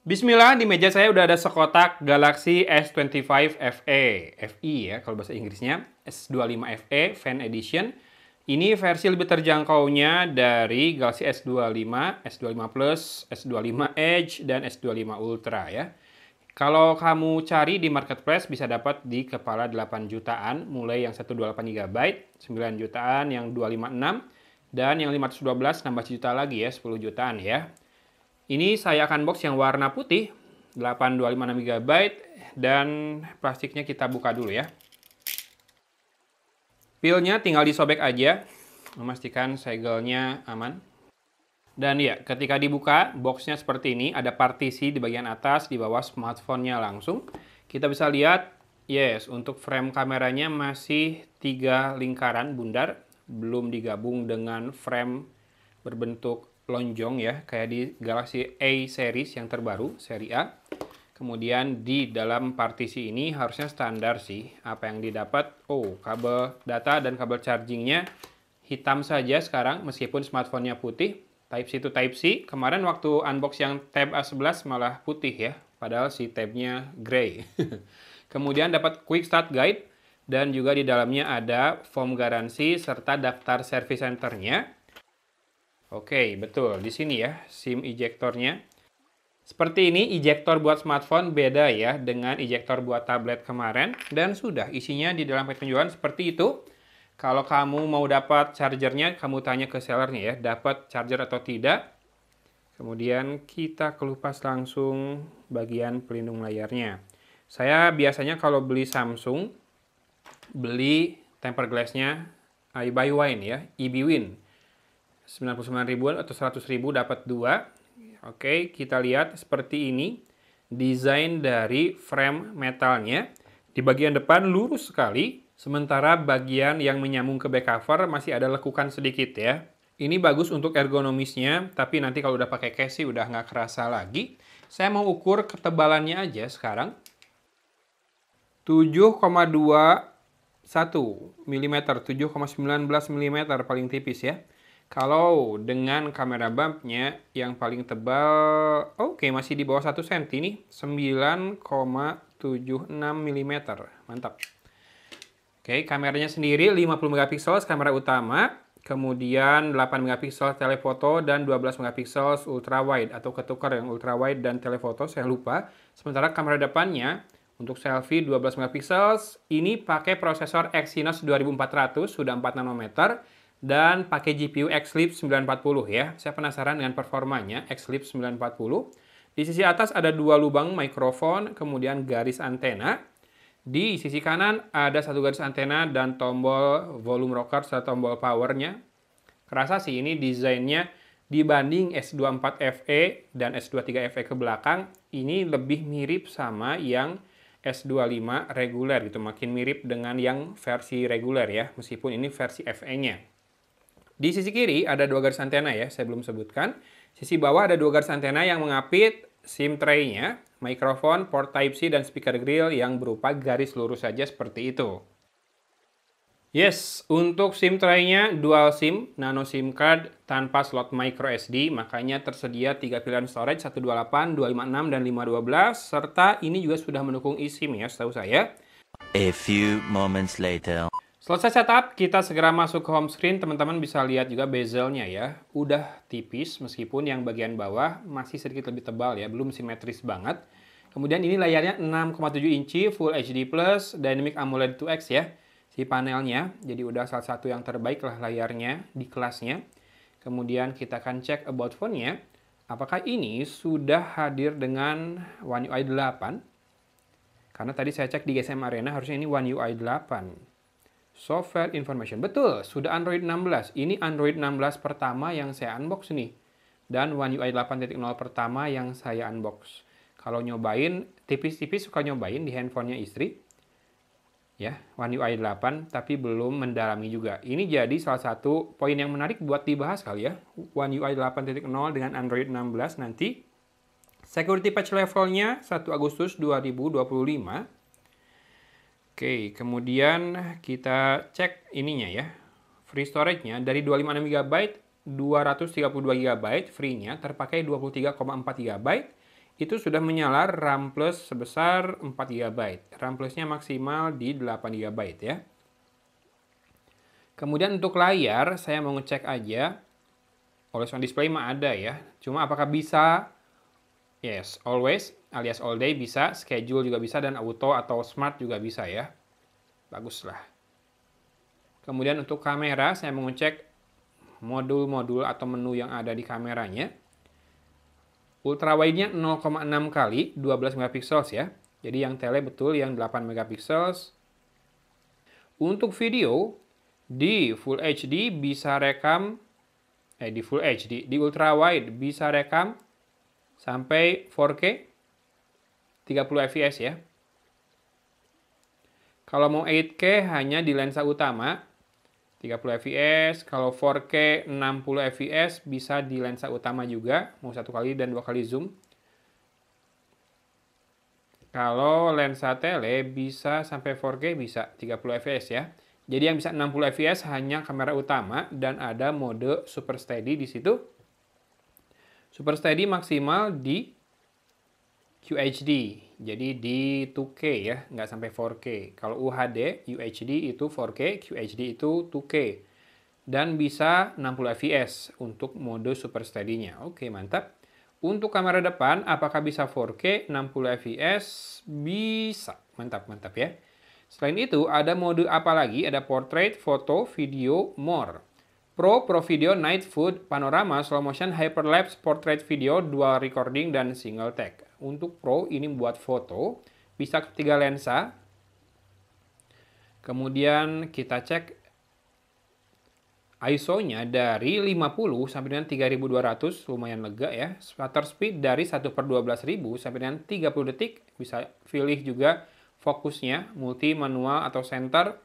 Bismillah, di meja saya udah ada sekotak Galaxy S25 FE ya kalau bahasa Inggrisnya, S25 FE Fan Edition. Ini versi lebih terjangkaunya dari Galaxy S25, S25 Plus, S25 Edge, dan S25 Ultra ya. Kalau kamu cari di marketplace bisa dapat di kepala 8 jutaan, mulai yang 128 GB, 9 jutaan, yang 256, dan yang 512 nambah juta lagi ya, 10 jutaan ya. Ini saya akan box yang warna putih, 8256 GB, dan plastiknya kita buka dulu ya. Pilnya tinggal disobek aja, memastikan segelnya aman. Dan ya, ketika dibuka, boxnya seperti ini, ada partisi di bagian atas, di bawah smartphone-nya langsung. Kita bisa lihat, yes, untuk frame kameranya masih 3 lingkaran bundar, belum digabung dengan frame berbentuk lonjong ya, kayak di Galaxy A series yang terbaru, seri A. Kemudian di dalam partisi ini harusnya standar sih. Apa yang didapat, kabel data dan kabel chargingnya hitam saja sekarang, meskipun smartphone-nya putih. Type-C to Type-C. Kemarin waktu unbox yang Tab A11 malah putih ya, padahal si tabnya grey. Kemudian dapat Quick Start Guide, dan juga di dalamnya ada form garansi serta daftar service center-nya. Oke, betul. Di sini ya, SIM ejectornya. Seperti ini, ejector buat smartphone beda ya dengan ejector buat tablet kemarin. Dan sudah, isinya di dalam penjualan seperti itu. Kalau kamu mau dapat chargernya, kamu tanya ke sellernya ya, dapat charger atau tidak. Kemudian kita kelupas langsung bagian pelindung layarnya. Saya biasanya kalau beli Samsung, beli tempered glass-nya iBuyWine ya, eBuyWin. 99 ribuan atau 100 ribu dapat 2. Oke, kita lihat seperti ini. Desain dari frame metalnya. Di bagian depan lurus sekali. Sementara bagian yang menyambung ke back cover masih ada lekukan sedikit ya. Ini bagus untuk ergonomisnya, tapi nanti kalau udah pakai case sih udah nggak kerasa lagi. Saya mau ukur ketebalannya aja sekarang. 7,21 mm, 7,19 mm paling tipis ya. Kalau dengan kamera bumpnya yang paling tebal, masih di bawah 1 cm nih, 9,76 mm. Mantap. Oke, kameranya sendiri 50 megapiksel kamera utama, kemudian 8 megapiksel telefoto dan 12 megapiksel ultra wide atau ketukar yang ultra wide dan telefoto, saya lupa. Sementara kamera depannya untuk selfie 12 megapiksel ini pakai prosesor Exynos 2400 sudah 4 nanometer dan pakai GPU Exynos 940 ya. Saya penasaran dengan performanya Exynos 940. Di sisi atas ada 2 lubang mikrofon, kemudian garis antena. Di sisi kanan ada 1 garis antena dan tombol volume rocker serta tombol powernya. Kerasa sih ini desainnya dibanding S24 FE dan S23 FE ke belakang, ini lebih mirip sama yang S25 reguler gitu, makin mirip dengan yang versi reguler ya, meskipun ini versi FE-nya. Di sisi kiri ada 2 garis antena ya, saya belum sebutkan. Sisi bawah ada 2 garis antena yang mengapit SIM tray-nya, mikrofon, port Type-C, dan speaker grill yang berupa garis lurus saja seperti itu. Yes, untuk SIM tray-nya dual SIM, nano SIM card tanpa slot micro SD, makanya tersedia 3 pilihan storage, 128, 256, dan 512, serta ini juga sudah mendukung eSIM ya, setahu saya. A few moments later. Selesai setup, kita segera masuk ke home screen. Teman-teman bisa lihat juga bezelnya ya. Udah tipis, meskipun yang bagian bawah masih sedikit lebih tebal ya. Belum simetris banget. Kemudian ini layarnya 6,7 inci, Full HD+, Dynamic AMOLED 2X ya. Si panelnya, jadi udah salah satu yang terbaik lah layarnya di kelasnya. Kemudian kita akan cek about phone-nya. Apakah ini sudah hadir dengan One UI 8? Karena tadi saya cek di GSM Arena, harusnya ini One UI 8. Software information. Betul, sudah Android 16. Ini Android 16 pertama yang saya unbox nih. Dan One UI 8.0 pertama yang saya unbox. Kalau nyobain, tipis-tipis suka nyobain di handphonenya istri. Ya, One UI 8, tapi belum mendalami juga. Ini jadi salah satu poin yang menarik buat dibahas kali ya. One UI 8.0 dengan Android 16 nanti. Security patch levelnya 1 Agustus 2025. Oke, kemudian kita cek ininya ya. Free storage-nya dari 256 GB, 232 GB free-nya terpakai 23,4 GB. itu sudah menyala RAM plus sebesar 4 GB. RAM plusnya maksimal di 8 GB ya. Kemudian untuk layar, saya mau ngecek aja. Always on display mah ada ya. Cuma apakah bisa? Yes, always alias all day bisa, schedule juga bisa, dan auto atau smart juga bisa ya. Baguslah. Kemudian untuk kamera, saya mau ngecek modul-modul atau menu yang ada di kameranya. Ultra wide-nya 0,6 kali 12 megapiksel ya. Jadi yang tele betul yang 8 megapiksel. Untuk video di Full HD bisa rekam di Full HD, di Ultra Wide bisa rekam sampai 4K 30 fps ya. Kalau mau 8K hanya di lensa utama 30 fps, kalau 4K 60 fps bisa di lensa utama juga, mau 1 kali dan 2 kali zoom. Kalau lensa tele bisa sampai 4K bisa 30 fps ya. Jadi yang bisa 60 fps hanya kamera utama dan ada mode Super Steady di situ. Super Steady maksimal di QHD, jadi di 2K ya, nggak sampai 4K. Kalau UHD, UHD itu 4K, QHD itu 2K. Dan bisa 60 fps untuk mode Super Steady-nya. Oke, mantap. Untuk kamera depan, apakah bisa 4K 60 fps? Bisa. Mantap, mantap ya. Selain itu, ada mode apa lagi? Ada Portrait, Photo, Video, More. Pro Video, Night Food, Panorama, Slow Motion, Hyperlapse, Portrait Video, Dual Recording, dan Single Take. Untuk Pro ini buat foto, bisa ketiga lensa. Kemudian kita cek ISO-nya dari 50 sampai dengan 3200, lumayan lega ya. Shutter speed dari 1/12.000 sampai dengan 30 detik. Bisa pilih juga fokusnya, multi, manual, atau center.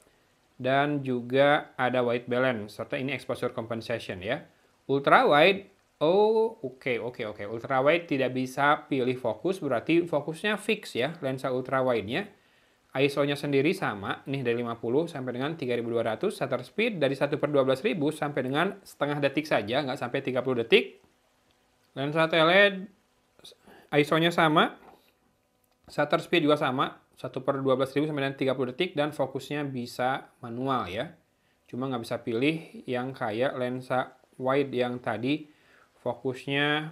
Dan juga ada white balance, serta ini exposure compensation ya. Ultra wide, oke. Ultra wide tidak bisa pilih fokus, berarti fokusnya fix ya, lensa ultra wide-nya. ISO-nya sendiri sama, nih dari 50 sampai dengan 3200, shutter speed dari 1/12.000 sampai dengan setengah detik saja, nggak sampai 30 detik. Lensa tele, ISO-nya sama, shutter speed juga sama, 1/12.000 sampai dengan 30 detik, dan fokusnya bisa manual ya. Cuma nggak bisa pilih yang kayak lensa wide yang tadi, fokusnya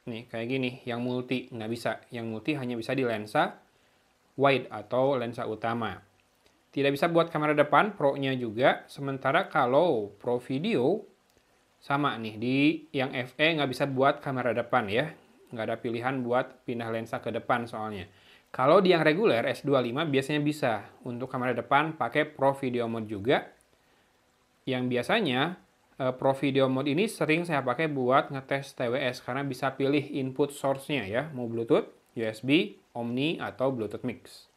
nih kayak gini, yang multi nggak bisa. Yang multi hanya bisa di lensa wide atau lensa utama. Tidak bisa buat kamera depan, Pro-nya juga. Sementara kalau Pro Video sama nih, di yang FE nggak bisa buat kamera depan ya. Nggak ada pilihan buat pindah lensa ke depan soalnya. Kalau di yang reguler S25 biasanya bisa untuk kamera depan pakai Pro Video Mode juga. Yang biasanya Pro Video Mode ini sering saya pakai buat ngetes TWS karena bisa pilih input source-nya ya, mau Bluetooth, USB, Omni, atau Bluetooth Mix.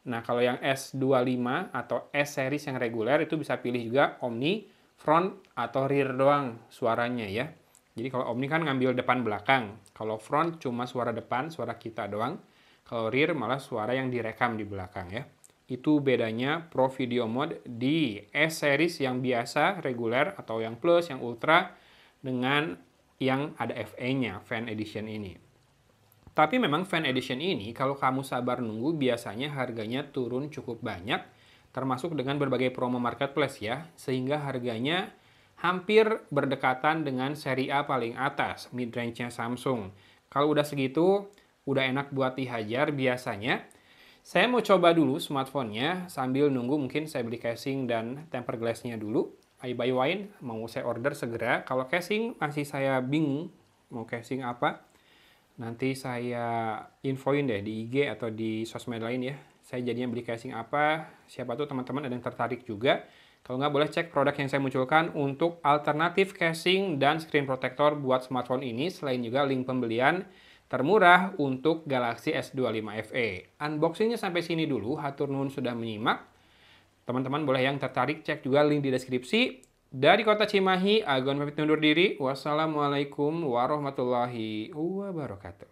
Nah, kalau yang S25 atau S series yang reguler itu bisa pilih juga Omni, front, atau rear doang suaranya ya. Jadi kalau Omni kan ngambil depan belakang, kalau front cuma suara depan, suara kita doang. Kalau rear malah suara yang direkam di belakang ya. Itu bedanya Pro Video Mode di S-Series yang biasa, reguler, atau yang Plus, yang Ultra, dengan yang ada FE-nya, Fan Edition ini. Tapi memang Fan Edition ini, kalau kamu sabar nunggu, biasanya harganya turun cukup banyak, termasuk dengan berbagai promo marketplace ya, sehingga harganya hampir berdekatan dengan seri A paling atas, mid-range-nya Samsung. Kalau udah segitu, udah enak buat dihajar biasanya. Saya mau coba dulu smartphone-nya sambil nunggu mungkin saya beli casing dan tempered glass-nya dulu. I buy wine, mau saya order segera. Kalau casing masih saya bingung mau casing apa. Nanti saya infoin deh di IG atau di sosmed lain ya. Saya jadinya beli casing apa, siapa tuh teman-teman ada yang tertarik juga. Kalau nggak, boleh cek produk yang saya munculkan untuk alternatif casing dan screen protector buat smartphone ini. Selain juga link pembelian termurah untuk Galaxy S25 FE. Unboxingnya sampai sini dulu, hatur nuhun sudah menyimak. Teman-teman boleh yang tertarik cek juga link di deskripsi. Dari Kota Cimahi, Agon pamit undur diri. Wassalamualaikum warahmatullahi wabarakatuh.